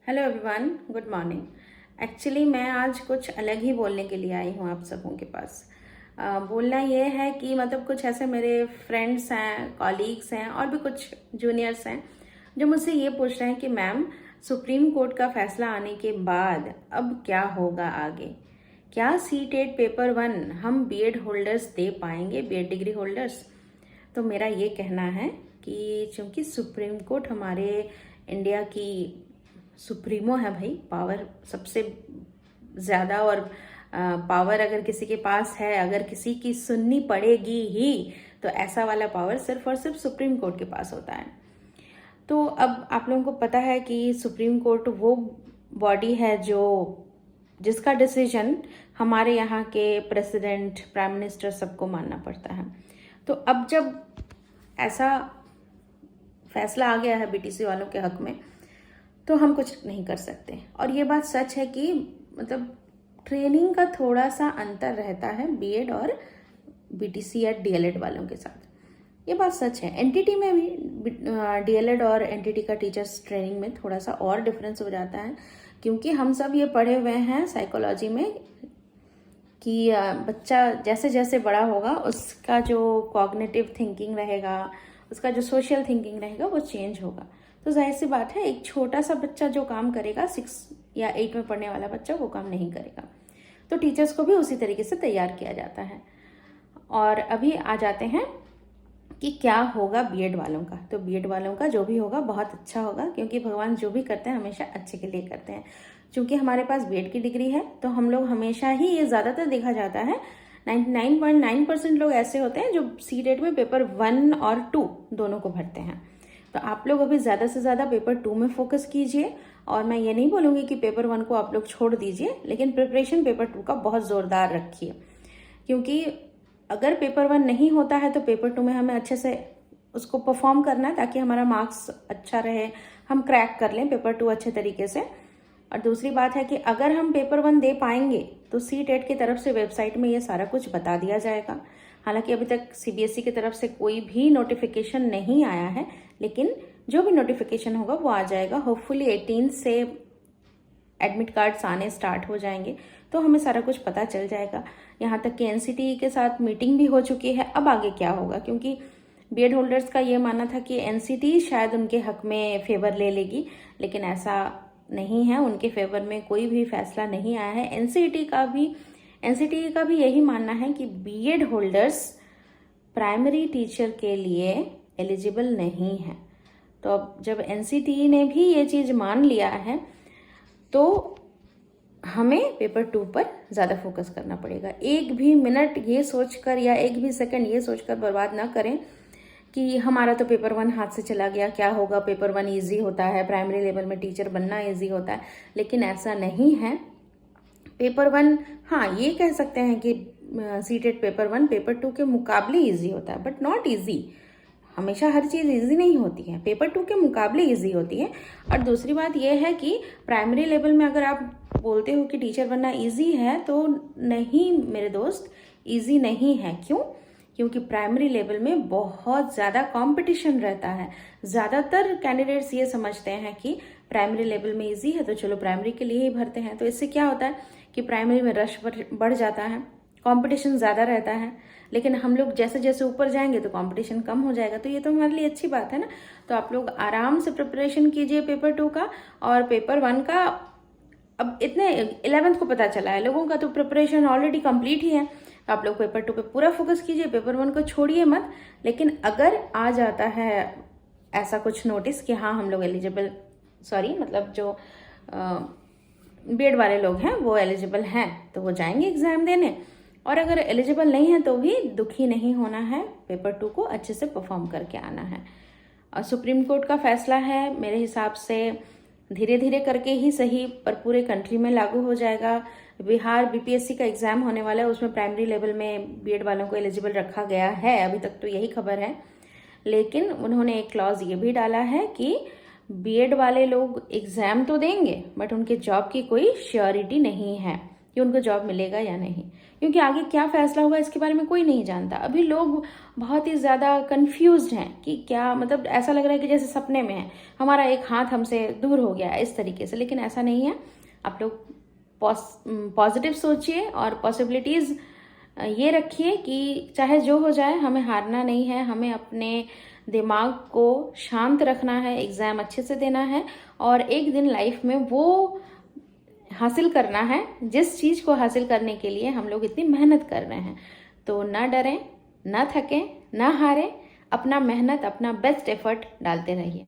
Hello everyone, good morning. Actually मैं आज कुछ अलग ही बोलने के लिए आई हूँ आप सबों के पास। बोलना ये है कि मतलब कुछ ऐसे मेरे फ्रेंड्स हैं, कॉलीग्स हैं और भी कुछ जूनियर्स हैं जो मुझसे ये पूछ रहे हैं कि मैम, सुप्रीम कोर्ट का फैसला आने के बाद अब क्या होगा आगे? क्या सीटेट पेपर 1 हम बीएड होल्डर्स दे पाएंगे, बीएड डिग्री होल्डर्स? तो मेरा ये कहना है कि चूंकि सुप्रीम कोर्ट हमारे इंडिया की सुप्रीमो है भाई, पावर सबसे ज़्यादा, और पावर अगर किसी के पास है, अगर किसी की सुननी पड़ेगी ही, तो ऐसा वाला पावर सिर्फ और सिर्फ सुप्रीम कोर्ट के पास होता है। तो अब आप लोगों को पता है कि सुप्रीम कोर्ट वो बॉडी है जो जिसका डिसीजन हमारे यहाँ के प्रेसिडेंट, प्राइम मिनिस्टर सबको मानना पड़ता है। तो अब जब ऐसा फैसला आ गया है बीटीसी वालों के हक में, तो हम कुछ नहीं कर सकते। और ये बात सच है कि मतलब ट्रेनिंग का थोड़ा सा अंतर रहता है बीएड और बीटीसी या डीएलएड वालों के साथ, ये बात सच है। एनटीटी में भी डीएलएड और एनटीटी का टीचर्स ट्रेनिंग में थोड़ा सा और डिफरेंस हो जाता है, क्योंकि हम सब ये पढ़े हुए हैं साइकोलॉजी में कि बच्चा जैसे जैसे बड़ा होगा उसका जो कॉग्निटिव थिंकिंग रहेगा, उसका जो सोशल थिंकिंग रहेगा वो चेंज होगा। तो जाहिर सी बात है, एक छोटा सा बच्चा जो काम करेगा 6 या 8 में पढ़ने वाला बच्चा वो काम नहीं करेगा। तो टीचर्स को भी उसी तरीके से तैयार किया जाता है। और अभी आ जाते हैं कि क्या होगा बीएड वालों का। तो बीएड वालों का जो भी होगा बहुत अच्छा होगा, क्योंकि भगवान जो भी करते हैं हमेशा अच्छे के लिए करते हैं। चूंकि हमारे पास बीएड की डिग्री है तो हम लोग हमेशा ही, ये ज़्यादातर देखा जाता है, 99.9% लोग ऐसे होते हैं जो सीटेट में पेपर 1 और 2 दोनों को भरते हैं। तो आप लोग अभी ज़्यादा से ज़्यादा पेपर 2 में फोकस कीजिए। और मैं ये नहीं बोलूँगी कि पेपर 1 को आप लोग छोड़ दीजिए, लेकिन प्रिपरेशन पेपर 2 का बहुत ज़ोरदार रखिए, क्योंकि अगर पेपर 1 नहीं होता है तो पेपर 2 में हमें अच्छे से उसको परफॉर्म करना है, ताकि हमारा मार्क्स अच्छा रहे, हम क्रैक कर लें पेपर 2 अच्छे तरीके से। और दूसरी बात है कि अगर हम पेपर 1 दे पाएंगे तो सीटेट की तरफ से वेबसाइट में ये सारा कुछ बता दिया जाएगा। हालांकि अभी तक सीबीएसई की तरफ से कोई भी नोटिफिकेशन नहीं आया है, लेकिन जो भी नोटिफिकेशन होगा वो आ जाएगा। होपफुली 18 से एडमिट कार्ड्स आने स्टार्ट हो जाएंगे, तो हमें सारा कुछ पता चल जाएगा। यहाँ तक कि एनसीटी के साथ मीटिंग भी हो चुकी है। अब आगे क्या होगा, क्योंकि बीएड होल्डर्स का ये मानना था कि एनसीटी शायद उनके हक में फेवर ले लेगी, लेकिन ऐसा नहीं है। उनके फेवर में कोई भी फैसला नहीं आया है। एनसीटी का भी यही मानना है कि बीएड होल्डर्स प्राइमरी टीचर के लिए एलिजिबल नहीं है। तो अब जब एनसीटी ने भी ये चीज़ मान लिया है, तो हमें पेपर 2 पर ज़्यादा फोकस करना पड़ेगा। एक भी मिनट ये सोचकर या एक भी सेकंड ये सोचकर बर्बाद ना करें कि हमारा तो पेपर 1 हाथ से चला गया, क्या होगा, पेपर 1 ईजी होता है, प्राइमरी लेवल में टीचर बनना ईजी होता है। लेकिन ऐसा नहीं है। पेपर 1, हाँ ये कह सकते हैं कि सीटेट पेपर 1 पेपर 2 के मुकाबले ईजी होता है, बट नॉट ईजी। हमेशा हर चीज़ इजी नहीं होती है, पेपर 2 के मुकाबले इजी होती है। और दूसरी बात यह है कि प्राइमरी लेवल में अगर आप बोलते हो कि टीचर बनना इजी है, तो नहीं मेरे दोस्त, इजी नहीं है। क्यों? क्योंकि प्राइमरी लेवल में बहुत ज़्यादा कंपटीशन रहता है। ज़्यादातर कैंडिडेट्स ये समझते हैं कि प्राइमरी लेवल में इजी है तो चलो प्राइमरी के लिए ही भरते हैं। तो इससे क्या होता है कि प्राइमरी में रश बढ़ जाता है, कंपटीशन ज़्यादा रहता है। लेकिन हम लोग जैसे जैसे ऊपर जाएंगे तो कंपटीशन कम हो जाएगा। तो ये तो हमारे लिए अच्छी बात है ना। तो आप लोग आराम से प्रिपरेशन कीजिए पेपर 2 का। और पेपर 1 का अब इतने 11th को पता चला है लोगों का, तो प्रिपरेशन ऑलरेडी कंप्लीट ही है। तो आप लोग पेपर 2 पे पूरा फोकस कीजिए, पेपर 1 को छोड़िए मत। लेकिन अगर आ जाता है ऐसा कुछ नोटिस कि हाँ हम लोग एलिजिबल, मतलब जो बीएड वाले लोग हैं वो एलिजिबल हैं, तो वो जाएंगे एग्जाम देने। और अगर एलिजिबल नहीं है तो भी दुखी नहीं होना है, पेपर 2 को अच्छे से परफॉर्म करके आना है। और सुप्रीम कोर्ट का फैसला है, मेरे हिसाब से धीरे धीरे करके ही सही, पर पूरे कंट्री में लागू हो जाएगा। बिहार बीपीएससी का एग्जाम होने वाला है, उसमें प्राइमरी लेवल में बीएड वालों को एलिजिबल रखा गया है, अभी तक तो यही खबर है। लेकिन उन्होंने एक क्लॉज ये भी डाला है कि बीएड वाले लोग एग्जाम तो देंगे, बट उनके जॉब की कोई श्योरिटी नहीं है। कि उनको जॉब मिलेगा या नहीं, क्योंकि आगे क्या फैसला होगा इसके बारे में कोई नहीं जानता। अभी लोग बहुत ही ज़्यादा कंफ्यूज्ड हैं कि क्या, मतलब ऐसा लग रहा है कि जैसे सपने में है, हमारा एक हाथ हमसे दूर हो गया है इस तरीके से, लेकिन ऐसा नहीं है। आप लोग पॉजिटिव सोचिए और पॉसिबिलिटीज़ ये रखिए कि चाहे जो हो जाए हमें हारना नहीं है, हमें अपने दिमाग को शांत रखना है, एग्ज़ाम अच्छे से देना है और एक दिन लाइफ में वो हासिल करना है जिस चीज़ को हासिल करने के लिए हम लोग इतनी मेहनत कर रहे हैं। तो ना डरें, ना थकें, ना हारें, अपना मेहनत, अपना बेस्ट एफर्ट डालते रहिए।